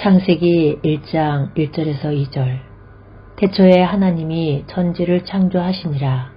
창세기 1장 1절에서 2절. 태초에 하나님이 천지를 창조하시니라.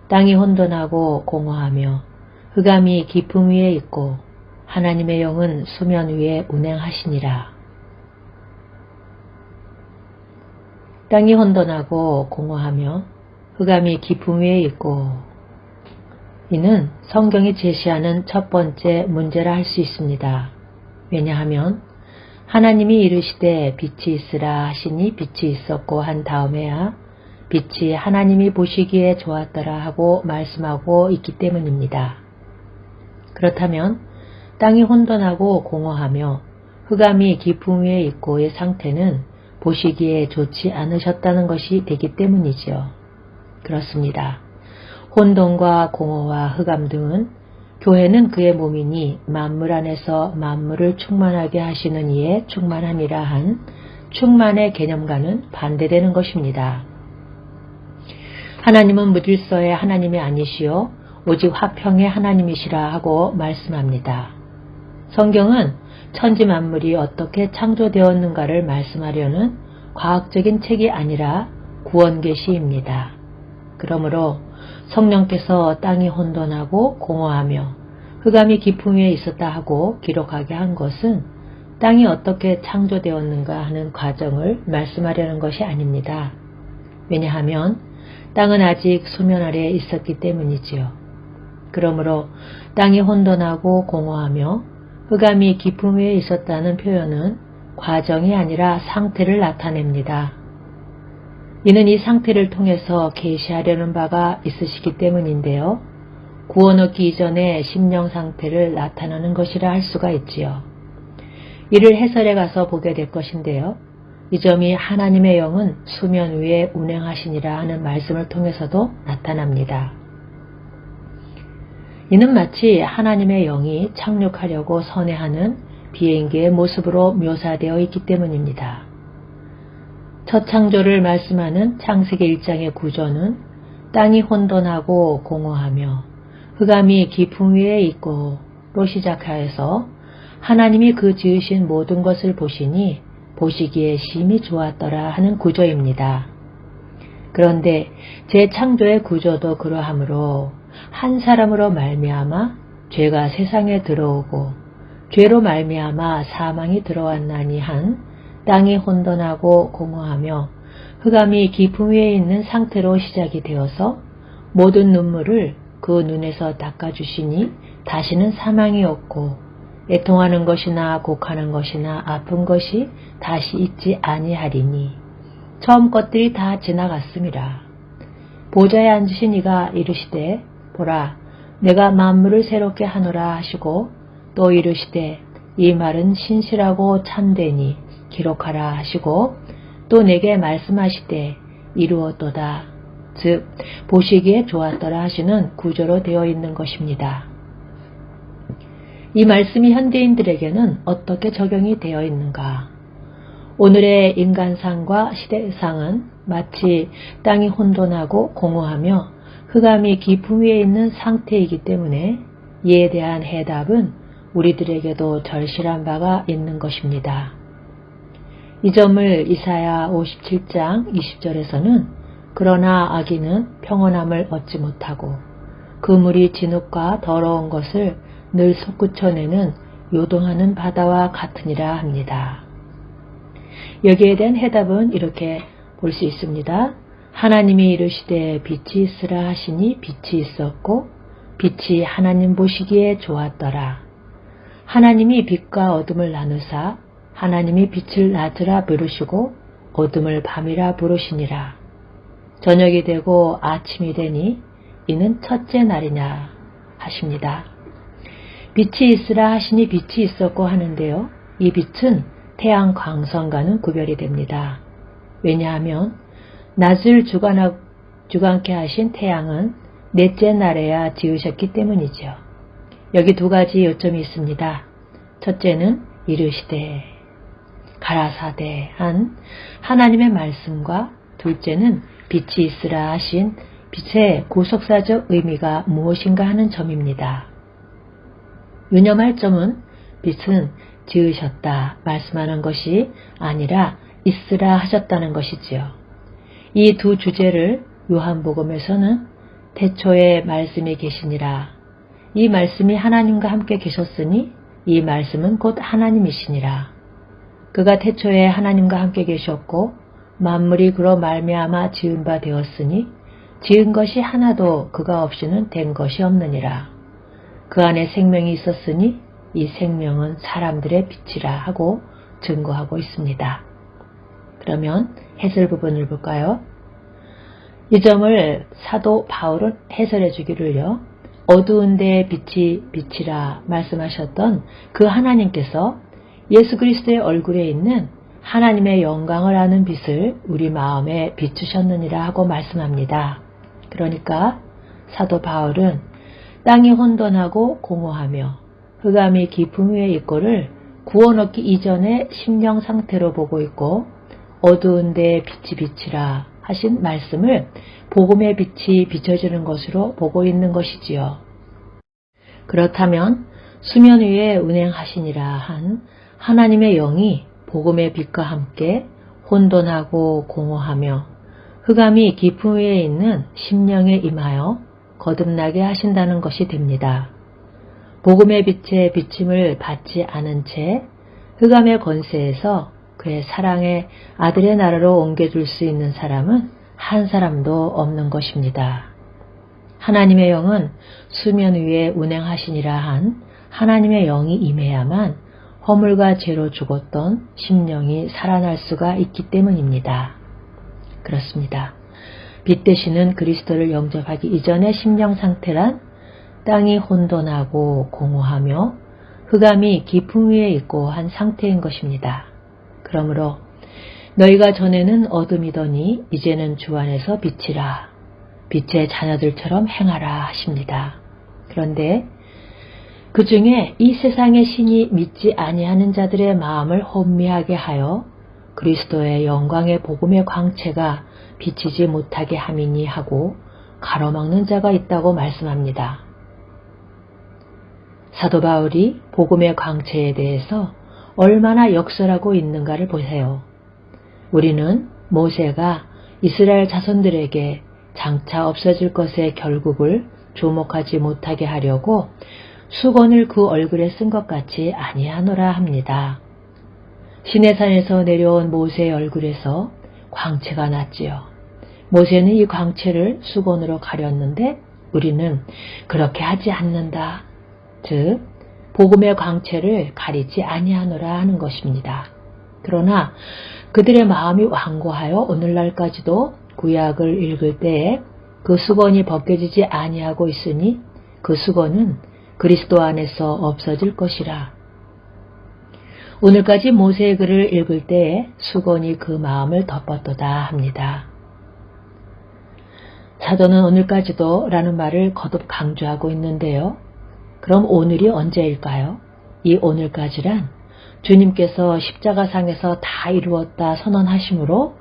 땅이 혼돈하고 공허하며 흑암이 깊음 위에 있고 하나님의 영은 수면 위에 운행하시니라. 땅이 혼돈하고 공허하며 흑암이 깊음 위에 있고, 이는 성경이 제시하는 첫 번째 문제라 할 수 있습니다. 왜냐하면 하나님이 이르시되 빛이 있으라 하시니 빛이 있었고 한 다음에야 빛이 하나님이 보시기에 좋았더라 하고 말씀하고 있기 때문입니다. 그렇다면 땅이 혼돈하고 공허하며 흑암이 깊음 위에 있고의 상태는 보시기에 좋지 않으셨다는 것이 되기 때문이죠. 그렇습니다. 혼돈과 공허와 흑암 등은 교회는 그의 몸이니 만물 안에서 만물을 충만하게 하시는 이의 충만함이라 한 충만의 개념과는 반대되는 것입니다. 하나님은 무질서의 하나님이 아니시오 오직 화평의 하나님이시라 하고 말씀합니다. 성경은 천지 만물이 어떻게 창조되었는가를 말씀하려는 과학적인 책이 아니라 구원계시입니다. 그러므로 성령께서 땅이 혼돈하고 공허하며 흑암이 깊음 위에 있었다 하고 기록하게 한 것은 땅이 어떻게 창조되었는가 하는 과정을 말씀하려는 것이 아닙니다. 왜냐하면 땅은 아직 수면 아래에 있었기 때문이지요. 그러므로 땅이 혼돈하고 공허하며 흑암이 깊음 위에 있었다는 표현은 과정이 아니라 상태를 나타냅니다. 이는 이 상태를 통해서 계시하려는 바가 있으시기 때문인데요. 구원 얻기 이전의 심령 상태를 나타내는 것이라 할 수가 있지요. 이를 해설해 가서 보게 될 것인데요. 이 점이 하나님의 영은 수면 위에 운행하시니라 하는 말씀을 통해서도 나타납니다. 이는 마치 하나님의 영이 착륙하려고 선회하는 비행기의 모습으로 묘사되어 있기 때문입니다. 첫 창조를 말씀하는 창세기 1장의 구조는 땅이 혼돈하고 공허하며 흑암이 깊음 위에 있고로 시작하여서 하나님이 그 지으신 모든 것을 보시니 보시기에 심히 좋았더라 하는 구조입니다. 그런데 재창조의 구조도 그러하므로 한 사람으로 말미암아 죄가 세상에 들어오고 죄로 말미암아 사망이 들어왔나니 한 땅이 혼돈하고 공허하며 흑암이 깊음 위에 있는 상태로 시작이 되어서 모든 눈물을 그 눈에서 닦아주시니 다시는 사망이 없고 애통하는 것이나 곡하는 것이나 아픈 것이 다시 있지 아니하리니 처음 것들이 다 지나갔음이라. 보좌에 앉으신 이가 이르시되 보라 내가 만물을 새롭게 하노라 하시고 또 이르시되 이 말은 신실하고 참되니 기록하라 하시고 또 내게 말씀하시되 이루었도다. 즉 보시기에 좋았더라 하시는 구조로 되어 있는 것입니다. 이 말씀이 현대인들에게는 어떻게 적용이 되어 있는가? 오늘의 인간상과 시대상은 마치 땅이 혼돈하고 공허하며 흑암이 깊음 위에 있는 상태이기 때문에 이에 대한 해답은 우리들에게도 절실한 바가 있는 것입니다. 이 점을 이사야 57장 20절에서는 그러나 악인은 평온함을 얻지 못하고 그물이 진흙과 더러운 것을 늘 솟구쳐내는 요동하는 바다와 같으니라 합니다. 여기에 대한 해답은 이렇게 볼 수 있습니다. 하나님이 이르시되 빛이 있으라 하시니 빛이 있었고 빛이 하나님 보시기에 좋았더라. 하나님이 빛과 어둠을 나누사 하나님이 빛을 낮으라 부르시고 어둠을 밤이라 부르시니라. 저녁이 되고 아침이 되니 이는 첫째 날이냐 하십니다. 빛이 있으라 하시니 빛이 있었고 하는데요. 이 빛은 태양 광선과는 구별이 됩니다. 왜냐하면 낮을 주관케 하신 태양은 넷째 날에야 지으셨기 때문이죠. 여기 두 가지 요점이 있습니다. 첫째는 이르시되 가라사대 한 하나님의 말씀과 둘째는 빛이 있으라 하신 빛의 구속사적 의미가 무엇인가 하는 점입니다. 유념할 점은 빛은 지으셨다 말씀하는 것이 아니라 있으라 하셨다는 것이지요. 이 두 주제를 요한복음에서는 태초에 말씀이 계시니라. 이 말씀이 하나님과 함께 계셨으니 이 말씀은 곧 하나님이시니라. 그가 태초에 하나님과 함께 계셨고 만물이 그로 말미암아 지은 바 되었으니 지은 것이 하나도 그가 없이는 된 것이 없느니라. 그 안에 생명이 있었으니 이 생명은 사람들의 빛이라 하고 증거하고 있습니다. 그러면 해설 부분을 볼까요? 이 점을 사도 바울은 해설해 주기를요. 어두운 데에 빛이 빛이라 말씀하셨던 그 하나님께서 예수 그리스도의 얼굴에 있는 하나님의 영광을 아는 빛을 우리 마음에 비추셨느니라 하고 말씀합니다. 그러니까 사도 바울은 땅이 혼돈하고 공허하며 흑암이 깊음 위에 있고를 구원 얻기 이전의 심령 상태로 보고 있고 어두운 데에 빛이 빛이라 하신 말씀을 복음의 빛이 비춰지는 것으로 보고 있는 것이지요. 그렇다면 수면 위에 운행하시니라 한 하나님의 영이 복음의 빛과 함께 혼돈하고 공허하며 흑암이 깊음 위에 있는 심령에 임하여 거듭나게 하신다는 것이 됩니다. 복음의 빛에 비침을 받지 않은 채 흑암의 권세에서 그의 사랑의 아들의 나라로 옮겨줄 수 있는 사람은 한 사람도 없는 것입니다. 하나님의 영은 수면 위에 운행하시니라 한 하나님의 영이 임해야만 허물과 죄로 죽었던 심령이 살아날 수가 있기 때문입니다. 그렇습니다. 빛 되시는 그리스도를 영접하기 이전의 심령 상태란 땅이 혼돈하고 공허하며 흑암이 깊음 위에 있고 한 상태인 것입니다. 그러므로 너희가 전에는 어둠이더니 이제는 주 안에서 빛이라 빛의 자녀들처럼 행하라 하십니다. 그런데 그 중에 이 세상의 신이 믿지 아니하는 자들의 마음을 혼미하게 하여 그리스도의 영광의 복음의 광채가 비치지 못하게 함이니 하고 가로막는 자가 있다고 말씀합니다. 사도 바울이 복음의 광채에 대해서 얼마나 역설하고 있는가를 보세요. 우리는 모세가 이스라엘 자손들에게 장차 없어질 것의 결국을 조목하지 못하게 하려고 수건을 그 얼굴에 쓴 것 같이 아니하노라 합니다. 시내산에서 내려온 모세의 얼굴에서 광채가 났지요. 모세는 이 광채를 수건으로 가렸는데 우리는 그렇게 하지 않는다. 즉 복음의 광채를 가리지 아니하노라 하는 것입니다. 그러나 그들의 마음이 완고하여 오늘날까지도 구약을 읽을 때에 그 수건이 벗겨지지 아니하고 있으니 그 수건은 그리스도 안에서 없어질 것이라. 오늘까지 모세의 글을 읽을 때에 수건이 그 마음을 덮었도다 합니다. 사도는 오늘까지도 라는 말을 거듭 강조하고 있는데요. 그럼 오늘이 언제일까요? 이 오늘까지란 주님께서 십자가상에서 다 이루었다 선언하심으로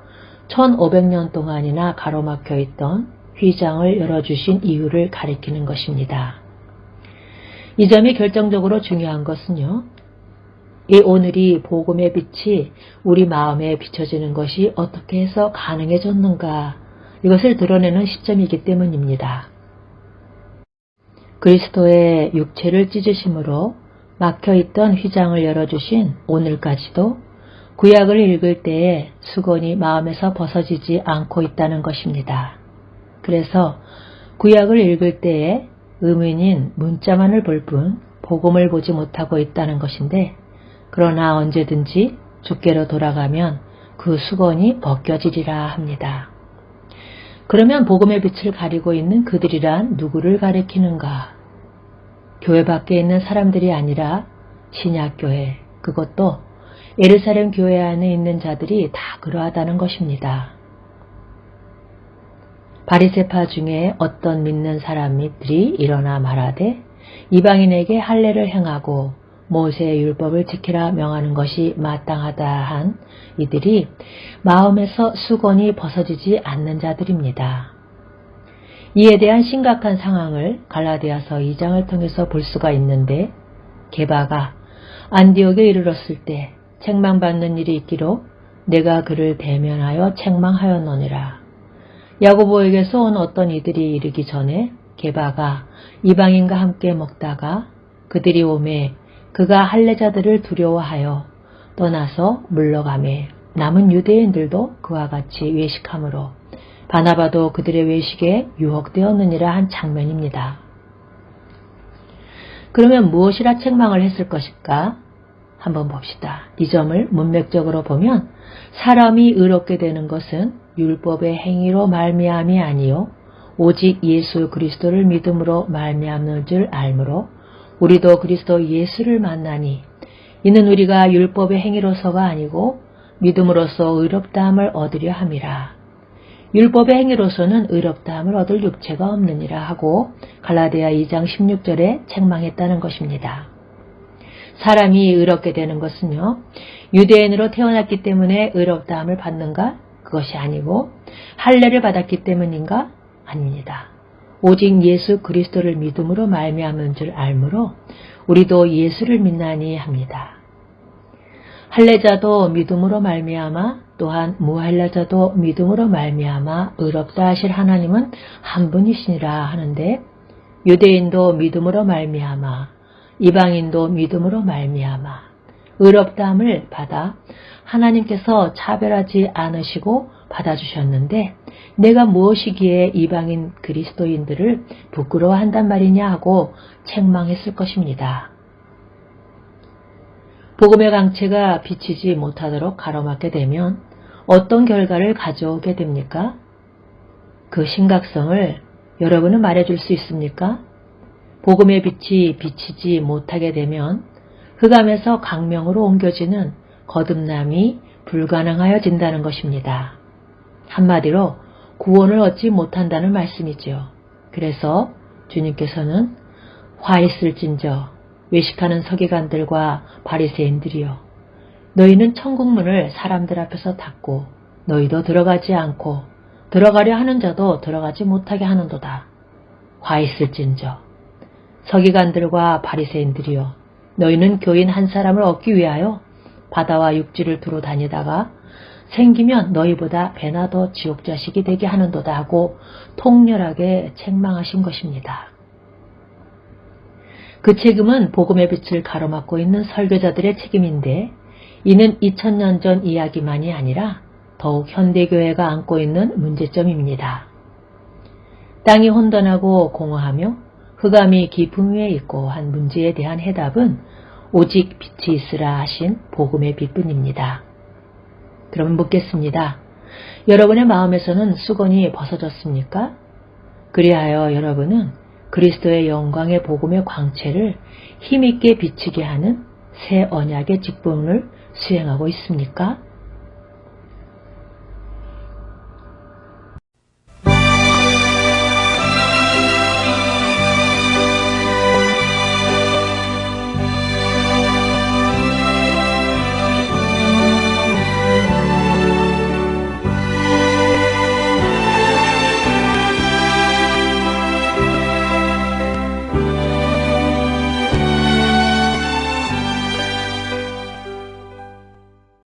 1500년 동안이나 가로막혀 있던 휘장을 열어주신 이유를 가리키는 것입니다. 이 점이 결정적으로 중요한 것은요. 이 오늘이 복음의 빛이 우리 마음에 비춰지는 것이 어떻게 해서 가능해졌는가 이것을 드러내는 시점이기 때문입니다. 그리스도의 육체를 찢으심으로 막혀있던 휘장을 열어주신 오늘까지도 구약을 읽을 때에 수건이 마음에서 벗어지지 않고 있다는 것입니다. 그래서 구약을 읽을 때에 의문인 문자만을 볼 뿐 복음을 보지 못하고 있다는 것인데 그러나 언제든지 주께로 돌아가면 그 수건이 벗겨지리라 합니다. 그러면 복음의 빛을 가리고 있는 그들이란 누구를 가리키는가? 교회 밖에 있는 사람들이 아니라 신약교회, 그것도 예루살렘 교회 안에 있는 자들이 다 그러하다는 것입니다. 바리새파 중에 어떤 믿는 사람들이 일어나 말하되 이방인에게 할례를 행하고 모세의 율법을 지키라 명하는 것이 마땅하다 한 이들이 마음에서 수건이 벗어지지 않는 자들입니다. 이에 대한 심각한 상황을 갈라디아서 2장을 통해서 볼 수가 있는데 게바가 안디옥에 이르렀을 때 책망받는 일이 있기로 내가 그를 대면하여 책망하였노니라. 야고보에게서 온 어떤 이들이 이르기 전에 게바가 이방인과 함께 먹다가 그들이 오매 그가 할례자들을 두려워하여 떠나서 물러가매 남은 유대인들도 그와 같이 외식함으로 바나바도 그들의 외식에 유혹되었느니라 한 장면입니다. 그러면 무엇이라 책망을 했을 것일까? 한번 봅시다. 이 점을 문맥적으로 보면 사람이 의롭게 되는 것은 율법의 행위로 말미암이 아니요 오직 예수 그리스도를 믿음으로 말미암는 줄 알므로 우리도 그리스도 예수를 만나니 이는 우리가 율법의 행위로서가 아니고 믿음으로써 의롭다함을 얻으려 함이라. 율법의 행위로서는 의롭다함을 얻을 육체가 없느니라 하고 갈라디아 2장 16절에 책망했다는 것입니다. 사람이 의롭게 되는 것은요, 유대인으로 태어났기 때문에 의롭다함을 받는가? 그것이 아니고 할례를 받았기 때문인가? 아닙니다. 오직 예수 그리스도를 믿음으로 말미암은 줄 알므로 우리도 예수를 믿나니 합니다. 할례자도 믿음으로 말미암아 또한 무할례자도 믿음으로 말미암아 의롭다 하실 하나님은 한 분이시니라 하는데 유대인도 믿음으로 말미암아 이방인도 믿음으로 말미암아 의롭다함을 받아 하나님께서 차별하지 않으시고 받아주셨는데 내가 무엇이기에 이방인 그리스도인들을 부끄러워한단 말이냐 하고 책망했을 것입니다. 복음의 강체가 비치지 못하도록 가로막게 되면 어떤 결과를 가져오게 됩니까? 그 심각성을 여러분은 말해줄 수 있습니까? 복음의 빛이 비치지 못하게 되면 흑암에서 광명으로 옮겨지는 거듭남이 불가능하여진다는 것입니다. 한마디로 구원을 얻지 못한다는 말씀이죠. 그래서 주님께서는 화 있을진저 외식하는 서기관들과 바리새인들이여 너희는 천국문을 사람들 앞에서 닫고 너희도 들어가지 않고 들어가려 하는 자도 들어가지 못하게 하는도다. 화 있을진저 서기관들과 바리새인들이여 너희는 교인 한 사람을 얻기 위하여 바다와 육지를 두루 다니다가 생기면 너희보다 배나 더 지옥자식이 되게 하는도다 하고 통렬하게 책망하신 것입니다. 그 책임은 복음의 빛을 가로막고 있는 설교자들의 책임인데 이는 2000년 전 이야기만이 아니라 더욱 현대교회가 안고 있는 문제점입니다. 땅이 혼돈하고 공허하며 흑암이 깊음 위에 있고 한 문제에 대한 해답은 오직 빛이 있으라 하신 복음의 빛뿐입니다. 그럼 묻겠습니다. 여러분의 마음에서는 수건이 벗어졌습니까? 그리하여 여러분은 그리스도의 영광의 복음의 광채를 힘있게 비치게 하는 새 언약의 직분을 수행하고 있습니까?